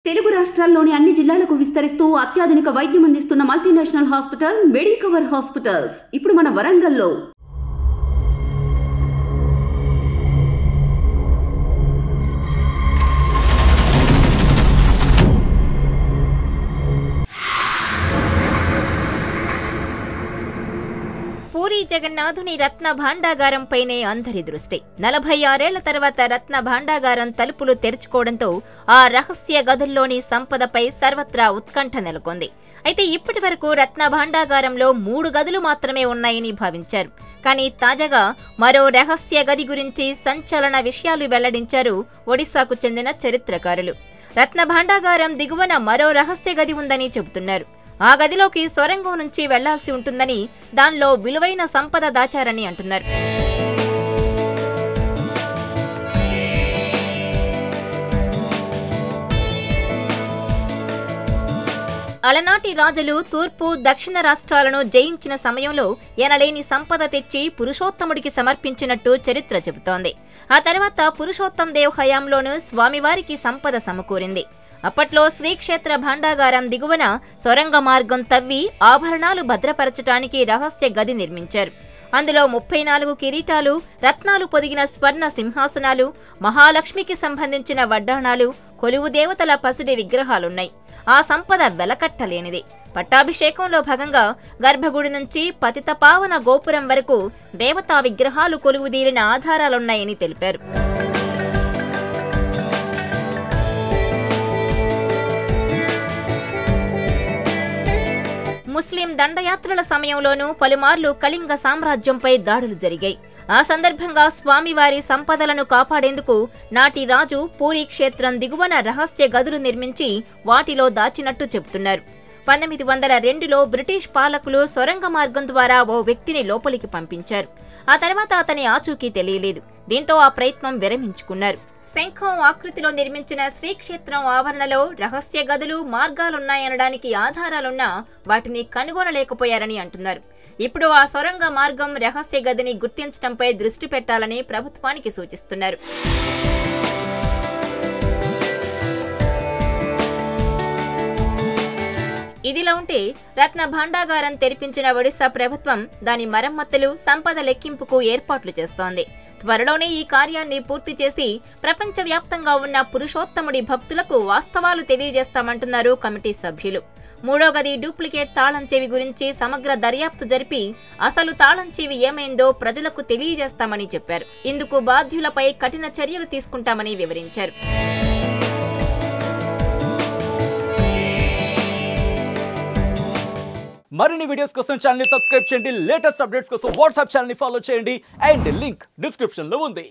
తెలుగు రాష్ట్రాల్లోని అన్ని జిల్లాలకు విస్తరిస్తూ అత్యాధునిక వైద్యం అందిస్తున్న మల్టీనేషనల్ హాస్పిటల్ మెడికవర్ హాస్పిటల్స్ ఇప్పుడు మన వరంగల్లో. పూరి జగన్నాథుని రత్న భాండాగారంపైనే అందరి దృష్టి. 46 ఏళ్ల తర్వాత రత్న భాండాగారం తలుపులు తెరుచుకోవడంతో ఆ రహస్య గదుల్లోని సంపదపై సర్వత్రా ఉత్కంఠ నెలకొంది. అయితే ఇప్పటి వరకు రత్న భాండాగారంలో 3 గదులు మాత్రమే ఉన్నాయని భావించారు. కానీ తాజాగా మరో రహస్య గది గురించి సంచలన విషయాలు వెల్లడించారు ఒడిశాకు చెందిన చరిత్రకారులు. రత్న భాండాగారం దిగువన మరో రహస్య గది ఉందని చెబుతున్నారు. ఆ గదిలోకి సొరంగం నుంచి వెళ్లాల్సి ఉంటుందని, దానిలో విలువైన సంపద దాచారని అంటున్నారు. అలనాటి రాజులు తూర్పు దక్షిణ రాష్ట్రాలను జయించిన సమయంలో ఎనలేని సంపద తెచ్చి పురుషోత్తముడికి సమర్పించినట్టు చరిత్ర చెబుతోంది. ఆ తర్వాత పురుషోత్తం దేవ్ హయాంలోనూ స్వామివారికి సంపద సమకూరింది. అప్పట్లో శ్రీక్షేత్ర భాండాగారం దిగువన సొరంగ మార్గం తవ్వి ఆభరణాలు భద్రపరచటానికి రహస్య గది నిర్మించారు. అందులో 34 కిరీటాలు, రత్నాలు పొదిగిన స్వర్ణ సింహాసనాలు, మహాలక్ష్మికి సంబంధించిన వడ్డాణాలు, కొలువు దేవతల పసిడి విగ్రహాలున్నాయి. ఆ సంపద వెలకట్టలేనిది. పట్టాభిషేకంలో భాగంగా గర్భగుడి నుంచి పతిత పావన గోపురం వరకు దేవతా విగ్రహాలు కొలువుదీరిన ఆధారాలున్నాయని తెలిపారు. ముస్లిం దండయాత్రల సమయంలోనూ పలుమార్లు కళింగ సామ్రాజ్యంపై దాడులు జరిగాయి. ఆ సందర్భంగా స్వామివారి సంపదలను కాపాడేందుకు నాటి రాజు పూరీ క్షేత్రం దిగువన రహస్య గదులు నిర్మించి వాటిలో దాచినట్టు చెబుతున్నారు. 1902లో బ్రిటిష్ పాలకులు సొరంగ మార్గం ద్వారా ఓ వ్యక్తిని లోపలికి పంపించారు. ఆ తర్వాత అతని ఆచూకీ తెలియలేదు. దీంతో ఆ ప్రయత్నం విరమించుకున్నారు. శంఖం ఆకృతిలో నిర్మించిన శ్రీక్షేత్రం ఆవరణలో రహస్య గదులు, మార్గాలున్నాయనడానికి ఆధారాలున్నా వాటిని కనుగొనలేకపోయారని అంటున్నారు. ఇప్పుడు ఆ సొరంగ మార్గం, రహస్య గదిని గుర్తించడంపై దృష్టి పెట్టాలని ప్రభుత్వానికి సూచిస్తున్నారు. ఇదిలా ఉంటే రత్న భాండాగారం తెరిపించిన ఒడిశా ప్రభుత్వం దాని మరమ్మతులు, సంపద లెక్కింపుకు ఏర్పాట్లు చేస్తోంది. త్వరలోనే ఈ కార్యాన్ని పూర్తి చేసి ప్రపంచవ్యాప్తంగా ఉన్న పురుషోత్తముడి భక్తులకు వాస్తవాలు తెలియజేస్తామంటున్నారు కమిటీ సభ్యులు. 3వ గది డూప్లికేట్ తాళం చెవి గురించి సమగ్ర దర్యాప్తు జరిపి అసలు తాళం చెవి ఏమైందో ప్రజలకు తెలియజేస్తామని చెప్పారు. ఇందుకు బాధ్యులపై కఠిన చర్యలు తీసుకుంటామని వివరించారు. మరిన్ని వీడియోస్ కోసం ఛానల్ ని సబ్స్క్రైబ్ చేయండి. లేటెస్ట్ అప్డేట్స్ కోసం వాట్సాప్ ఛానల్ ని ఫాలో చేయండి. అండ్ లింక్ డిస్క్రిప్షన్ లో ఉంది.